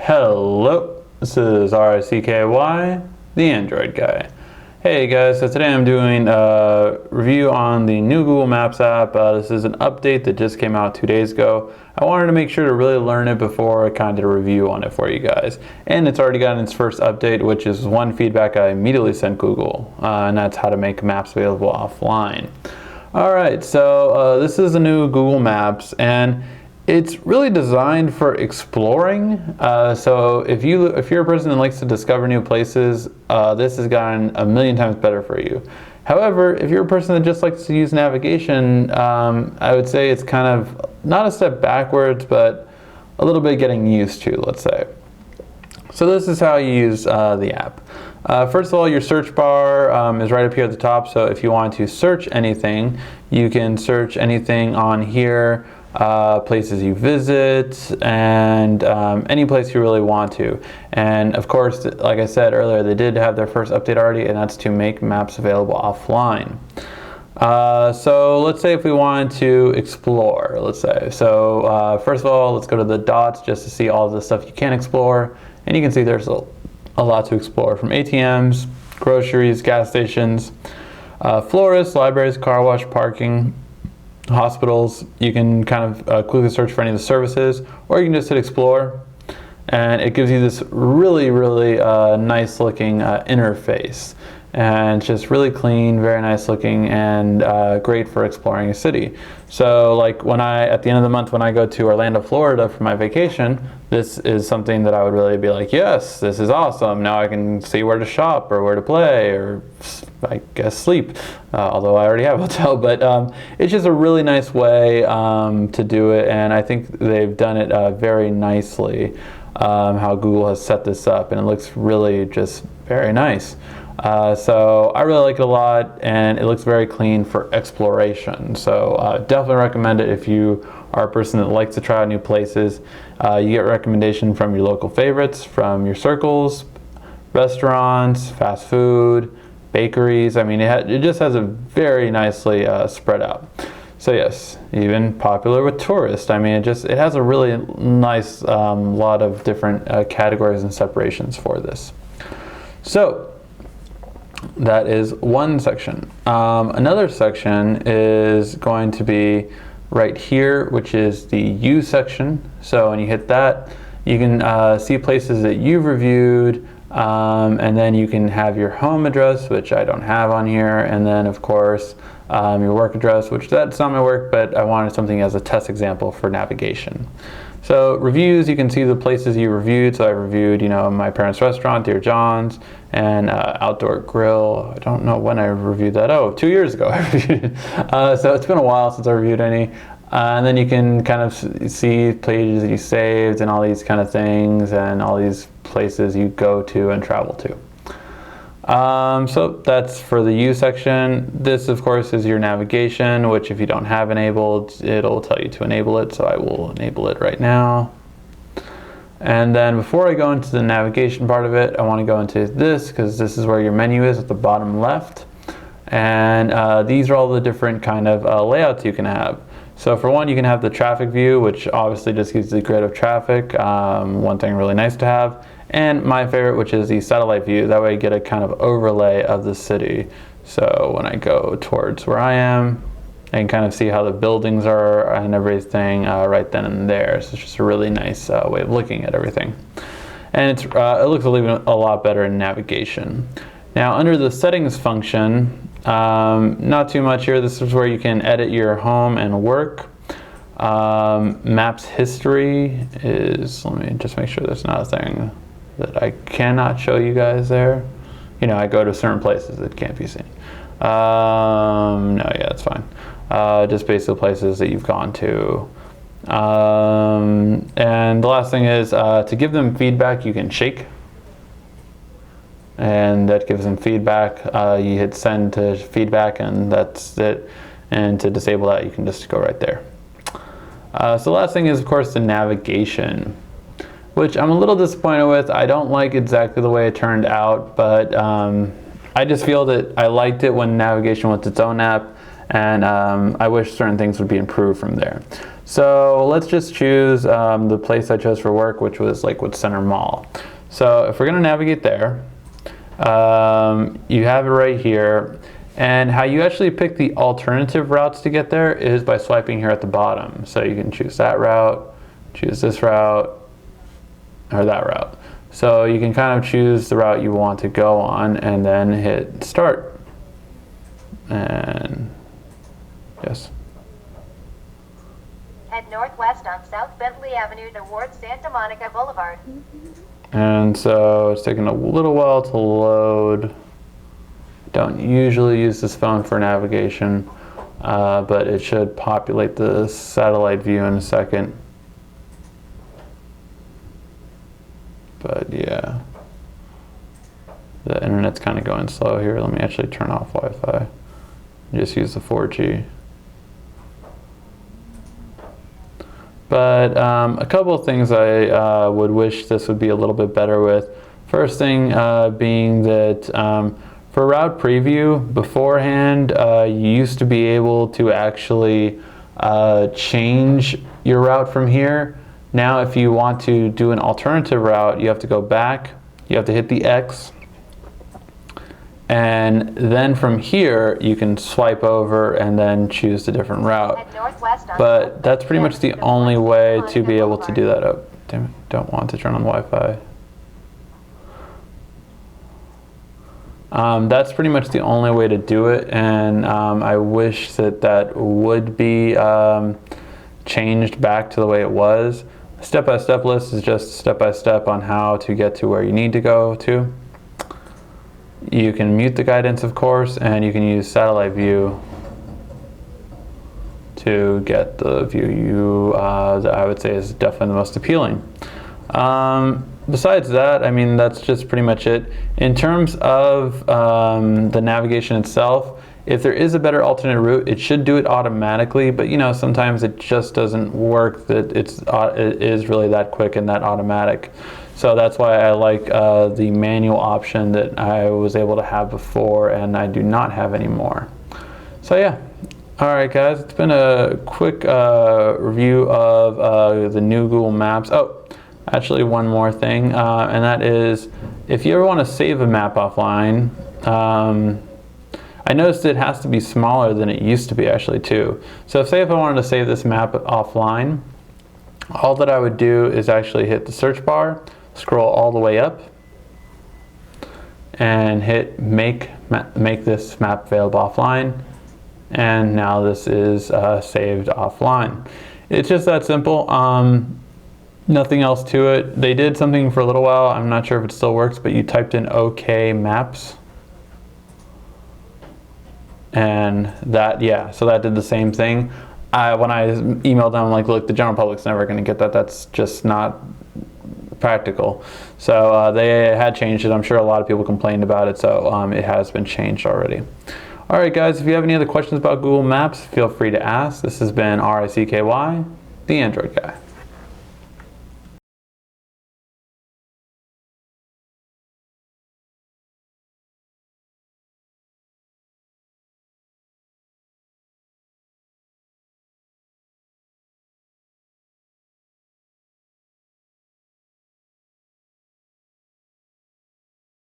Hello, this is RICKY, the Android guy. Hey guys, so today I'm doing a review on the new Google Maps app. This is an update that just came out 2 days ago. I wanted to make sure to really learn it before I kind of did a review on it for you guys. And it's already gotten its first update, which is one feedback I immediately sent Google, and that's how to make maps available offline. Alright, so this is the new Google Maps, and it's really designed for exploring. So if you're a person that likes to discover new places, this has gotten a million times better for you. However, if you're a person that just likes to use navigation, I would say it's kind of not a step backwards, but a little bit getting used to, let's say. So this is how you use the app. First of all, your search bar is right up here at the top. So if you want to search anything, you can search anything on here. Places you visit, and any place you really want to. And of course, like I said earlier, they did have their first update already, and that's to make maps available offline. So let's say if we wanted to explore, let's say. So first of all, let's go to the dots just to see all the stuff you can explore. And you can see there's a lot to explore, from ATMs, groceries, gas stations, florists, libraries, car wash, parking, hospitals. You can kind of quickly search for any of the services, or you can just hit explore, and it gives you this really nice looking interface, and it's just really clean, very nice looking, and great for exploring a city. So like at the end of the month when I go to Orlando, Florida for my vacation, this is something that I would really be like, yes, this is awesome. Now I can see where to shop or where to play, or I guess sleep, although I already have a hotel. But it's just a really nice way to do it, and I think they've done it very nicely, how Google has set this up, and it looks really just very nice. So I really like it a lot, and it looks very clean for exploration. So definitely recommend it if you are a person that likes to try out new places. You get recommendation from your local favorites, from your circles, restaurants, fast food, bakeries. I mean, it just has a very nicely spread out. So yes, even popular with tourists. I mean, it has a really nice lot of different categories and separations for this. So that is one section. Another section is going to be right here, which is the You section. So when you hit that, you can see places that you've reviewed, and then you can have your home address, which I don't have on here, and then of course your work address, which that's not my work, but I wanted something as a test example for navigation. So reviews, you can see the places you reviewed. So I reviewed, my parents' restaurant, Dear John's, and Outdoor Grill. I don't know when I reviewed that. Oh, 2 years ago I reviewed it. So it's been a while since I reviewed any. And then you can kind of see pages that you saved and all these kind of things, and all these places you go to and travel to. So that's for the You section. This, of course, is your navigation, which if you don't have enabled, it'll tell you to enable it. So I will enable it right now. And then before I go into the navigation part of it, I want to go into this, because this is where your menu is at the bottom left. And these are all the different kind of layouts you can have. So for one, you can have the traffic view, which obviously just gives the grid of traffic. One thing really nice to have. And my favorite, which is the satellite view. That way you get a kind of overlay of the city. So when I go towards where I am, I can kind of see how the buildings are and everything right then and there. So it's just a really nice way of looking at everything. And it looks even a lot better in navigation. Now under the settings function, not too much here. This is where you can edit your home and work. Maps history is, let me just make sure there's not a thing that I cannot show you guys there. I go to certain places that can't be seen. No, yeah, that's fine. Just basically places that you've gone to. And the last thing is to give them feedback, you can shake. And that gives them feedback. You hit send to feedback, and that's it. And to disable that, you can just go right there. So the last thing is, of course, the navigation, which I'm a little disappointed with. I don't like exactly the way it turned out, but I just feel that I liked it when navigation was its own app, and I wish certain things would be improved from there. So let's just choose the place I chose for work, which was Lakewood Center Mall. So if we're going to navigate there, you have it right here. And how you actually pick the alternative routes to get there is by swiping here at the bottom. So you can choose that route, choose this route, or that route. So you can kind of choose the route you want to go on and then hit start. And yes. Head northwest on South Bentley Avenue towards Santa Monica Boulevard. And so it's taking a little while to load. Don't usually use this phone for navigation, but it should populate the satellite view in a second. But yeah, the internet's kind of going slow here. Let me actually turn off Wi-Fi. Just use the 4G. But a couple of things I would wish this would be a little bit better with. First thing being that for route preview, beforehand, you used to be able to actually change your route from here. Now, if you want to do an alternative route, you have to go back, you have to hit the X, and then from here, you can swipe over and then choose a different route. But that's pretty much the only way to be able to do that. Oh, damn it, don't want to turn on Wi-Fi. That's pretty much the only way to do it, and I wish that would be changed back to the way it was. Step-by-step list is just step-by-step on how to get to where you need to go to. You can mute the guidance, of course, and you can use satellite view to get the view that I would say is definitely the most appealing. Besides that, I mean, that's just pretty much it. In terms of the navigation itself, if there is a better alternate route, it should do it automatically, but you know, sometimes it just doesn't work that it is really that quick and that automatic. So that's why I like the manual option that I was able to have before and I do not have anymore. So yeah. Alright guys, it's been a quick review of the new Google Maps. Oh, actually one more thing, and that is if you ever want to save a map offline, I noticed it has to be smaller than it used to be actually too. So say if I wanted to save this map offline, all that I would do is actually hit the search bar, scroll all the way up, and hit make this map available offline. And now this is saved offline. It's just that simple. Nothing else to it. They did something for a little while. I'm not sure if it still works, but you typed in OK Maps. And that, yeah, so that did the same thing. When I emailed them, I'm like, look, the general public's never going to get that. That's just not practical. So they had changed it. I'm sure a lot of people complained about it, so it has been changed already. All right, guys, if you have any other questions about Google Maps, feel free to ask. This has been RICKY, the Android Guy.